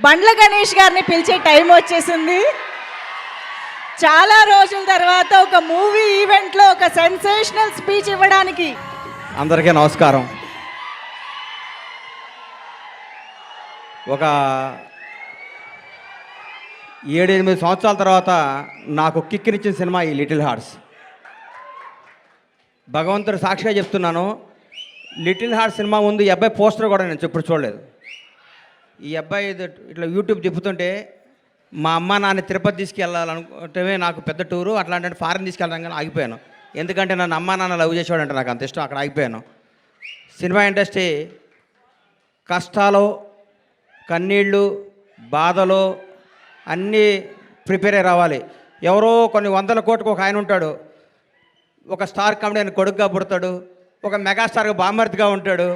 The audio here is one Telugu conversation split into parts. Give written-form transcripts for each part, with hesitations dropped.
బండ్ల గణేష్ గారిని పిలిచే టైం వచ్చేసింది. చాలా రోజుల తర్వాత ఒక మూవీ ఈవెంట్లో ఒక సెన్సేషనల్ స్పీచ్ ఇవ్వడానికి. అందరికీ నమస్కారం. ఒక 7-8 సంవత్సరాల తర్వాత నాకు కిక్కినిచ్చిన సినిమా ఈ లిటిల్ హార్ట్స్. భగవంతుడు సాక్షిగా చెప్తున్నాను, లిటిల్ హార్ట్స్ సినిమా ముందు ఈ అబ్బాయి పోస్టర్ కూడా నేను ఇప్పుడు చూడలేదు. ఈ అబ్బాయి ఇట్లా యూట్యూబ్ చెప్తుంటే మా అమ్మ నాన్న తిరుపతి తీసుకెళ్ళాలనుకుంటే నాకు పెద్ద టూరు, అట్లాంటి ఫారెన్ తీసుకెళ్ళడం కానీ ఆగిపోయాను. ఎందుకంటే నన్ను అమ్మ నాన్న లవ్ చేసేవాడంటే నాకు అంత ఇష్టం, అక్కడ ఆగిపోయాను. సినిమా ఇండస్ట్రీ కష్టాలు, కన్నీళ్ళు, బాధలు అన్నీ ప్రిపేర్ అయ్యి రావాలి. ఎవరో కొన్ని 100 కోట్లకు ఒక ఆయన ఉంటాడు, ఒక స్టార్ కామెడీ కొడుకుగా పుడతాడు, ఒక మెగాస్టార్గా బామ్మర్తిగా ఉంటాడు,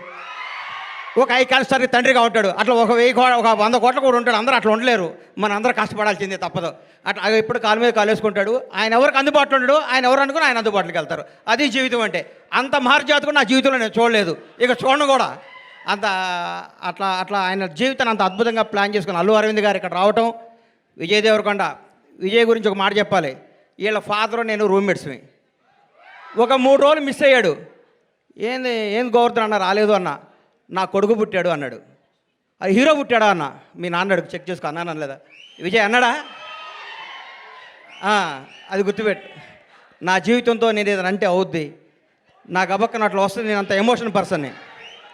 ఒక ఐకాన్ స్టార్కి తండ్రిగా ఉంటాడు. అట్లా ఒక 100 కోట్ల కూడా ఉంటాడు. అందరూ అట్లా ఉండలేరు, మన అందరూ కష్టపడాల్సిందే తప్పదు. అట్లా ఎప్పుడు కాలు మీద కాలు వేసుకుంటాడు. ఆయన ఎవరికి అందుబాటులో ఉంటాడు, ఆయన ఎవరు అనుకుని ఆయన అందుబాటులోకి వెళ్తారు. అది జీవితం అంటే. అంత మహర్జాతకు నా జీవితంలో నేను చూడలేదు, ఇక చూడను కూడా. అంత అట్లా ఆయన జీవితాన్ని అంత అద్భుతంగా ప్లాన్ చేసుకుని అల్లు అరవింద్ గారు ఇక్కడ రావటం. విజయ్ దేవరకొండ, విజయ్ గురించి ఒక మాట చెప్పాలి. వీళ్ళ ఫాదరు నేను రూమ్మేట్స్ని. ఒక 3 రోజులు మిస్ అయ్యాడు. ఏంది గోవర్ధన్ అన్న రాలేదు అన్న, నా కొడుకు పుట్టాడు అన్నాడు. అది హీరో పుట్టాడా అన్న, మీ నాన్న అడుగు చెక్ చేసుకో అన్నాను అనలేదా? విజయ్ అన్నాడా? అది గుర్తుపెట్టు. నా జీవితంతో నేను ఏదైనా అంటే అవుద్ది, నాకు అబక్కన అట్లా వస్తుంది. నేను అంత ఎమోషన్ పర్సన్ని.